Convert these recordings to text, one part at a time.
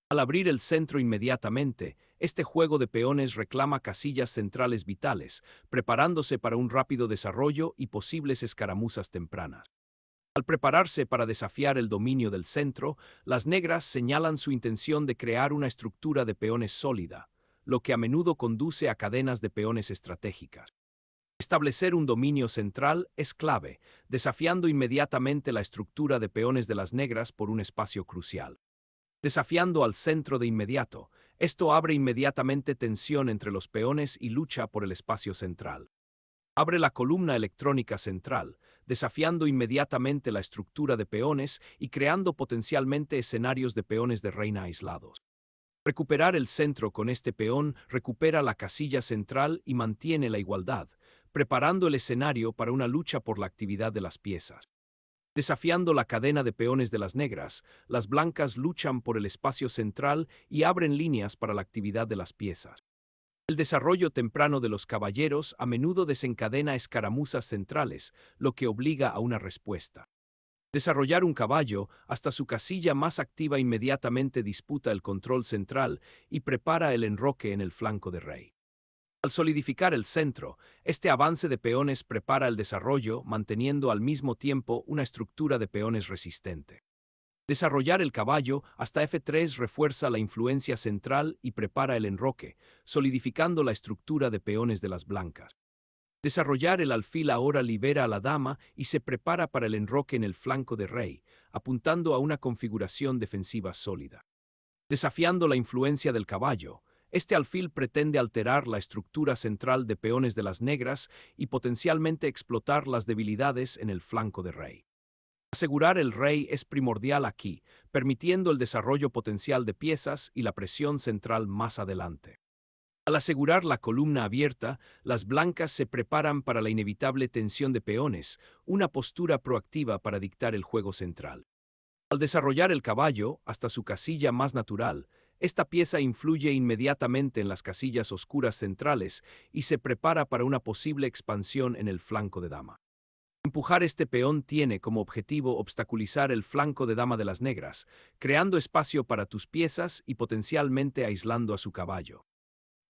Al abrir el centro inmediatamente, este juego de peones reclama casillas centrales vitales, preparándose para un rápido desarrollo y posibles escaramuzas tempranas. Al prepararse para desafiar el dominio del centro, las negras señalan su intención de crear una estructura de peones sólida, lo que a menudo conduce a cadenas de peones estratégicas. Establecer un dominio central es clave, desafiando inmediatamente la estructura de peones de las negras por un espacio crucial. Desafiando al centro de inmediato, esto abre inmediatamente tensión entre los peones y lucha por el espacio central. Abre la columna electrónica central, desafiando inmediatamente la estructura de peones y creando potencialmente escenarios de peones de reina aislados. Recuperar el centro con este peón recupera la casilla central y mantiene la igualdad, preparando el escenario para una lucha por la actividad de las piezas. Desafiando la cadena de peones de las negras, las blancas luchan por el espacio central y abren líneas para la actividad de las piezas. El desarrollo temprano de los caballeros a menudo desencadena escaramuzas centrales, lo que obliga a una respuesta. Desarrollar un caballo hasta su casilla más activa inmediatamente disputa el control central y prepara el enroque en el flanco de rey. Al solidificar el centro, este avance de peones prepara el desarrollo, manteniendo al mismo tiempo una estructura de peones resistente. Desarrollar el caballo hasta F3 refuerza la influencia central y prepara el enroque, solidificando la estructura de peones de las blancas. Desarrollar el alfil ahora libera a la dama y se prepara para el enroque en el flanco de rey, apuntando a una configuración defensiva sólida. Desafiando la influencia del caballo, este alfil pretende alterar la estructura central de peones de las negras y potencialmente explotar las debilidades en el flanco de rey. Asegurar el rey es primordial aquí, permitiendo el desarrollo potencial de piezas y la presión central más adelante. Al asegurar la columna abierta, las blancas se preparan para la inevitable tensión de peones, una postura proactiva para dictar el juego central. Al desarrollar el caballo hasta su casilla más natural, esta pieza influye inmediatamente en las casillas oscuras centrales y se prepara para una posible expansión en el flanco de dama. Empujar este peón tiene como objetivo obstaculizar el flanco de dama de las negras, creando espacio para tus piezas y potencialmente aislando a su caballo.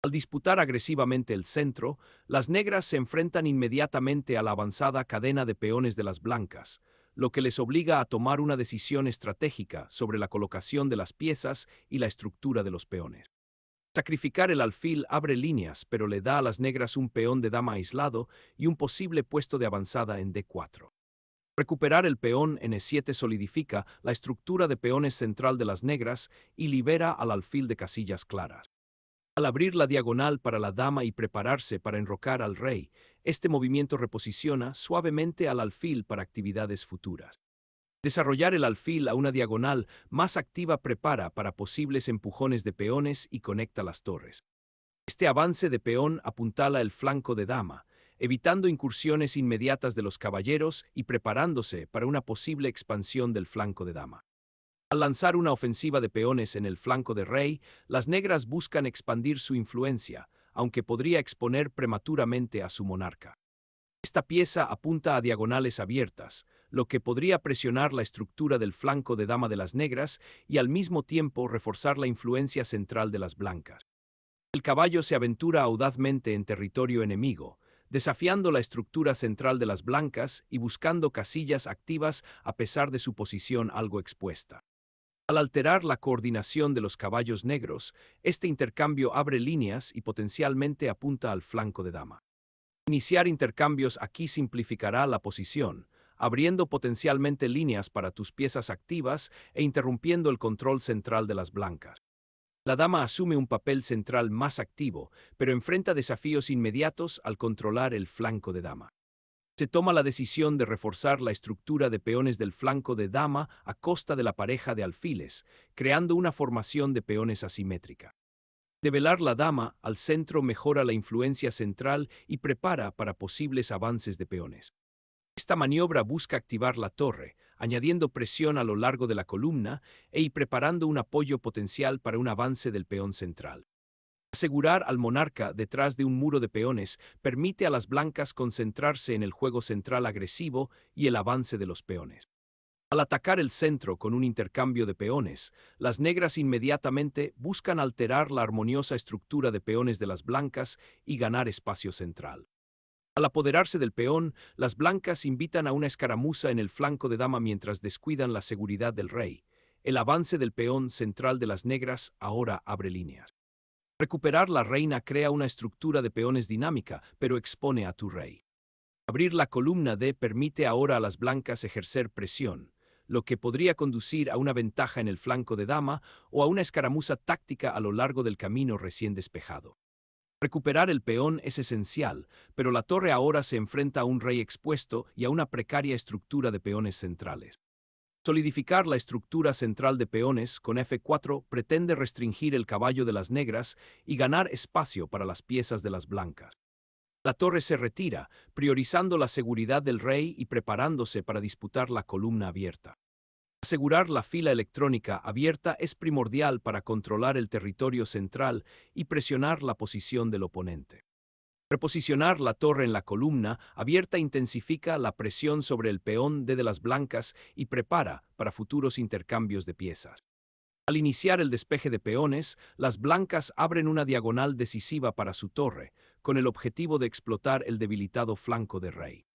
Al disputar agresivamente el centro, las negras se enfrentan inmediatamente a la avanzada cadena de peones de las blancas, lo que les obliga a tomar una decisión estratégica sobre la colocación de las piezas y la estructura de los peones. Sacrificar el alfil abre líneas, pero le da a las negras un peón de dama aislado y un posible puesto de avanzada en D4. Recuperar el peón en E7 solidifica la estructura de peones central de las negras y libera al alfil de casillas claras. Al abrir la diagonal para la dama y prepararse para enrocar al rey, este movimiento reposiciona suavemente al alfil para actividades futuras. Desarrollar el alfil a una diagonal más activa prepara para posibles empujones de peones y conecta las torres. Este avance de peón apuntala el flanco de dama, evitando incursiones inmediatas de los caballeros y preparándose para una posible expansión del flanco de dama. Al lanzar una ofensiva de peones en el flanco de rey, las negras buscan expandir su influencia, aunque podría exponer prematuramente a su monarca. Esta pieza apunta a diagonales abiertas, lo que podría presionar la estructura del flanco de dama de las negras y al mismo tiempo reforzar la influencia central de las blancas. El caballo se aventura audazmente en territorio enemigo, desafiando la estructura central de las blancas y buscando casillas activas a pesar de su posición algo expuesta. Al alterar la coordinación de los caballos negros, este intercambio abre líneas y potencialmente apunta al flanco de dama. Iniciar intercambios aquí simplificará la posición, abriendo potencialmente líneas para tus piezas activas e interrumpiendo el control central de las blancas. La dama asume un papel central más activo, pero enfrenta desafíos inmediatos al controlar el flanco de dama. Se toma la decisión de reforzar la estructura de peones del flanco de dama a costa de la pareja de alfiles, creando una formación de peones asimétrica. Develar la dama al centro mejora la influencia central y prepara para posibles avances de peones. Esta maniobra busca activar la torre, añadiendo presión a lo largo de la columna y preparando un apoyo potencial para un avance del peón central. Asegurar al monarca detrás de un muro de peones permite a las blancas concentrarse en el juego central agresivo y el avance de los peones. Al atacar el centro con un intercambio de peones, las negras inmediatamente buscan alterar la armoniosa estructura de peones de las blancas y ganar espacio central. Al apoderarse del peón, las blancas invitan a una escaramuza en el flanco de dama mientras descuidan la seguridad del rey. El avance del peón central de las negras ahora abre líneas. Recuperar la reina crea una estructura de peones dinámica, pero expone a tu rey. Abrir la columna D permite ahora a las blancas ejercer presión, lo que podría conducir a una ventaja en el flanco de dama o a una escaramuza táctica a lo largo del camino recién despejado. Recuperar el peón es esencial, pero la torre ahora se enfrenta a un rey expuesto y a una precaria estructura de peones centrales. Solidificar la estructura central de peones con F4 pretende restringir el caballo de las negras y ganar espacio para las piezas de las blancas. La torre se retira, priorizando la seguridad del rey y preparándose para disputar la columna abierta. Asegurar la fila electrónica abierta es primordial para controlar el territorio central y presionar la posición del oponente. Reposicionar la torre en la columna abierta intensifica la presión sobre el peón D de las blancas y prepara para futuros intercambios de piezas. Al iniciar el despeje de peones, las blancas abren una diagonal decisiva para su torre, con el objetivo de explotar el debilitado flanco de rey.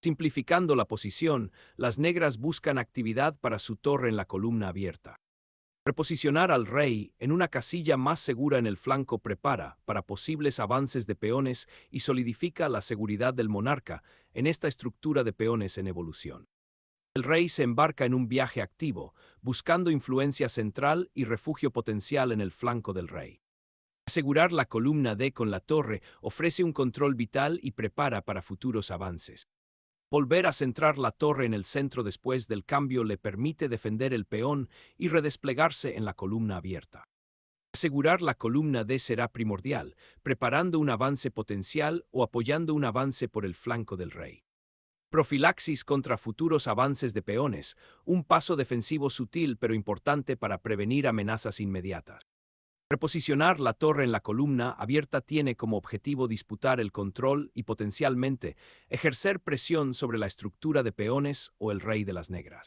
Simplificando la posición, las negras buscan actividad para su torre en la columna abierta. Reposicionar al rey en una casilla más segura en el flanco prepara para posibles avances de peones y solidifica la seguridad del monarca en esta estructura de peones en evolución. El rey se embarca en un viaje activo, buscando influencia central y refugio potencial en el flanco del rey. Asegurar la columna D con la torre ofrece un control vital y prepara para futuros avances. Volver a centrar la torre en el centro después del cambio le permite defender el peón y redesplegarse en la columna abierta. Asegurar la columna D será primordial, preparando un avance potencial o apoyando un avance por el flanco del rey. Profilaxis contra futuros avances de peones, un paso defensivo sutil pero importante para prevenir amenazas inmediatas. Reposicionar la torre en la columna abierta tiene como objetivo disputar el control y potencialmente ejercer presión sobre la estructura de peones o el rey de las negras.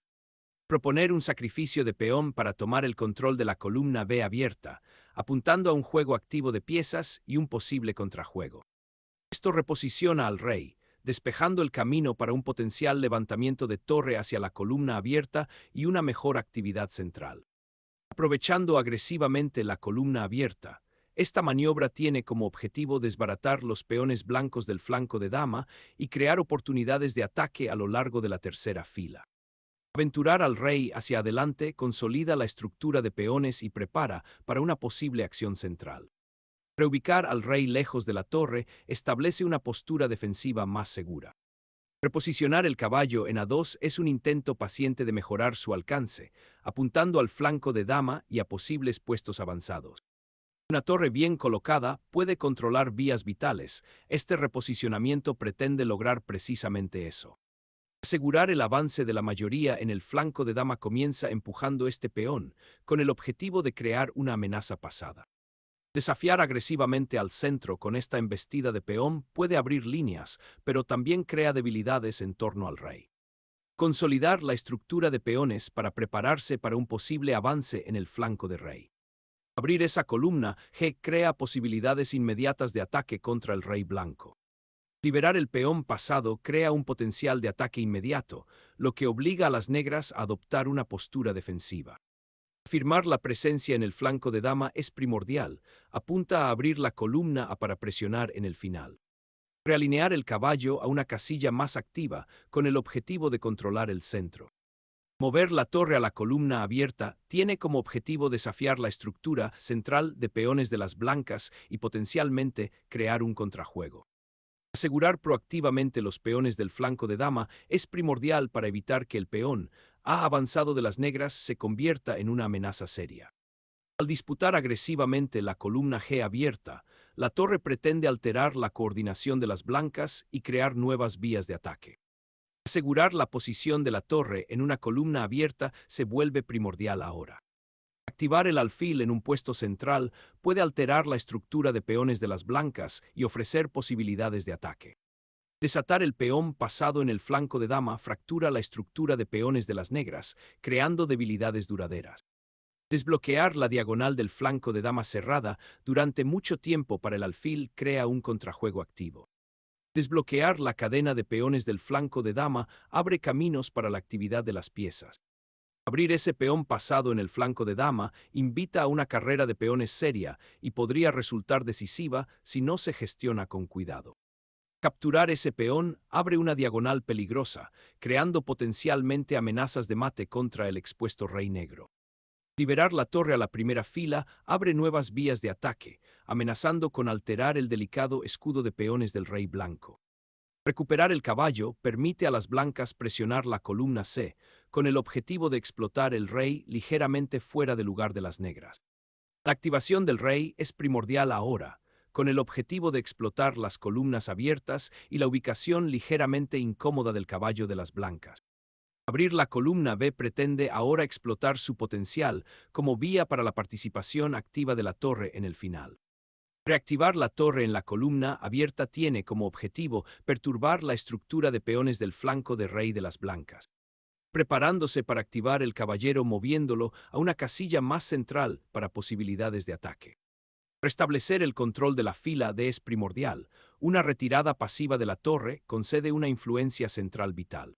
Proponer un sacrificio de peón para tomar el control de la columna B abierta, apuntando a un juego activo de piezas y un posible contrajuego. Esto reposiciona al rey, despejando el camino para un potencial levantamiento de torre hacia la columna abierta y una mejor actividad central. Aprovechando agresivamente la columna abierta, esta maniobra tiene como objetivo desbaratar los peones blancos del flanco de dama y crear oportunidades de ataque a lo largo de la tercera fila. Aventurar al rey hacia adelante consolida la estructura de peones y prepara para una posible acción central. Reubicar al rey lejos de la torre establece una postura defensiva más segura. Reposicionar el caballo en A2 es un intento paciente de mejorar su alcance, apuntando al flanco de dama y a posibles puestos avanzados. Una torre bien colocada puede controlar vías vitales. Este reposicionamiento pretende lograr precisamente eso. Asegurar el avance de la mayoría en el flanco de dama comienza empujando este peón, con el objetivo de crear una amenaza pasada. Desafiar agresivamente al centro con esta embestida de peón puede abrir líneas, pero también crea debilidades en torno al rey. Consolidar la estructura de peones para prepararse para un posible avance en el flanco de rey. Abrir esa columna G crea posibilidades inmediatas de ataque contra el rey blanco. Liberar el peón pasado crea un potencial de ataque inmediato, lo que obliga a las negras a adoptar una postura defensiva. Afirmar la presencia en el flanco de dama es primordial, apunta a abrir la columna para presionar en el final. Realinear el caballo a una casilla más activa con el objetivo de controlar el centro. Mover la torre a la columna abierta tiene como objetivo desafiar la estructura central de peones de las blancas y potencialmente crear un contrajuego. Asegurar proactivamente los peones del flanco de dama es primordial para evitar que el peón avanzado de las negras se convierta en una amenaza seria. Al disputar agresivamente la columna G abierta, la torre pretende alterar la coordinación de las blancas y crear nuevas vías de ataque. Asegurar la posición de la torre en una columna abierta se vuelve primordial ahora. Activar el alfil en un puesto central puede alterar la estructura de peones de las blancas y ofrecer posibilidades de ataque. Desatar el peón pasado en el flanco de dama fractura la estructura de peones de las negras, creando debilidades duraderas. Desbloquear la diagonal del flanco de dama cerrada durante mucho tiempo para el alfil crea un contrajuego activo. Desbloquear la cadena de peones del flanco de dama abre caminos para la actividad de las piezas. Abrir ese peón pasado en el flanco de dama invita a una carrera de peones seria y podría resultar decisiva si no se gestiona con cuidado. Capturar ese peón abre una diagonal peligrosa, creando potencialmente amenazas de mate contra el expuesto rey negro. Liberar la torre a la primera fila abre nuevas vías de ataque, amenazando con alterar el delicado escudo de peones del rey blanco. Recuperar el caballo permite a las blancas presionar la columna C, con el objetivo de explotar el rey ligeramente fuera del lugar de las negras. La activación del rey es primordial ahora, con el objetivo de explotar las columnas abiertas y la ubicación ligeramente incómoda del caballo de las blancas. Abrir la columna B pretende ahora explotar su potencial como vía para la participación activa de la torre en el final. Reactivar la torre en la columna abierta tiene como objetivo perturbar la estructura de peones del flanco de rey de las blancas, preparándose para activar el caballero moviéndolo a una casilla más central para posibilidades de ataque. Restablecer el control de la fila D es primordial. Una retirada pasiva de la torre concede una influencia central vital.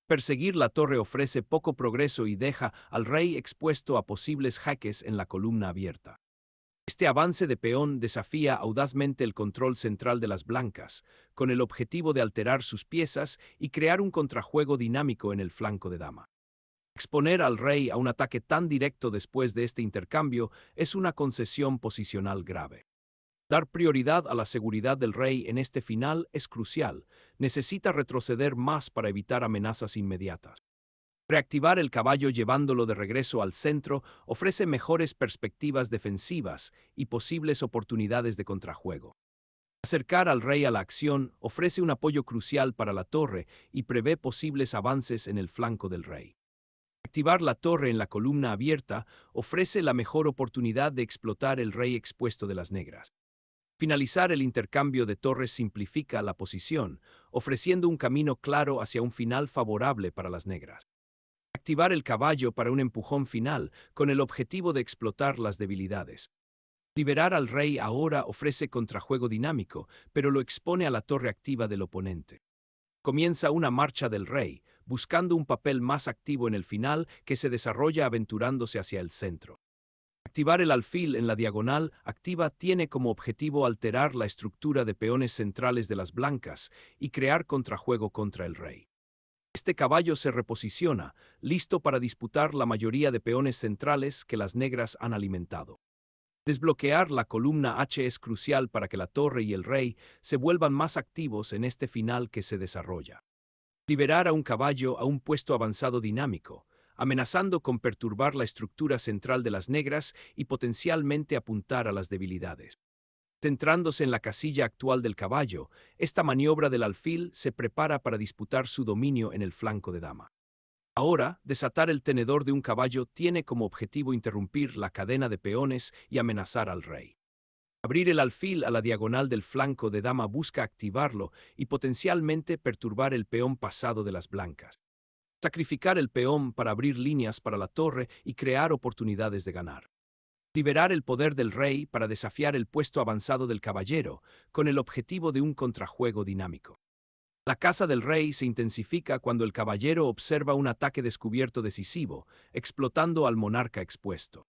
Perseguir la torre ofrece poco progreso y deja al rey expuesto a posibles jaques en la columna abierta. Este avance de peón desafía audazmente el control central de las blancas, con el objetivo de alterar sus piezas y crear un contrajuego dinámico en el flanco de dama. Exponer al rey a un ataque tan directo después de este intercambio es una concesión posicional grave. Dar prioridad a la seguridad del rey en este final es crucial. Necesita retroceder más para evitar amenazas inmediatas. Reactivar el caballo llevándolo de regreso al centro ofrece mejores perspectivas defensivas y posibles oportunidades de contrajuego. Acercar al rey a la acción ofrece un apoyo crucial para la torre y prevé posibles avances en el flanco del rey. Activar la torre en la columna abierta ofrece la mejor oportunidad de explotar el rey expuesto de las negras. Finalizar el intercambio de torres simplifica la posición, ofreciendo un camino claro hacia un final favorable para las negras. Activar el caballo para un empujón final, con el objetivo de explotar las debilidades. Liberar al rey ahora ofrece contrajuego dinámico, pero lo expone a la torre activa del oponente. Comienza una marcha del rey, buscando un papel más activo en el final que se desarrolla aventurándose hacia el centro. Activar el alfil en la diagonal activa tiene como objetivo alterar la estructura de peones centrales de las blancas y crear contrajuego contra el rey. Este caballo se reposiciona, listo para disputar la mayoría de peones centrales que las negras han alimentado. Desbloquear la columna H es crucial para que la torre y el rey se vuelvan más activos en este final que se desarrolla. Liberar a un caballo a un puesto avanzado dinámico, amenazando con perturbar la estructura central de las negras y potencialmente apuntar a las debilidades. Centrándose en la casilla actual del caballo, esta maniobra del alfil se prepara para disputar su dominio en el flanco de dama. Ahora, desatar el tenedor de un caballo tiene como objetivo interrumpir la cadena de peones y amenazar al rey. Abrir el alfil a la diagonal del flanco de dama busca activarlo y potencialmente perturbar el peón pasado de las blancas. Sacrificar el peón para abrir líneas para la torre y crear oportunidades de ganar. Liberar el poder del rey para desafiar el puesto avanzado del caballero, con el objetivo de un contrajuego dinámico. La caza del rey se intensifica cuando el caballero observa un ataque descubierto decisivo, explotando al monarca expuesto.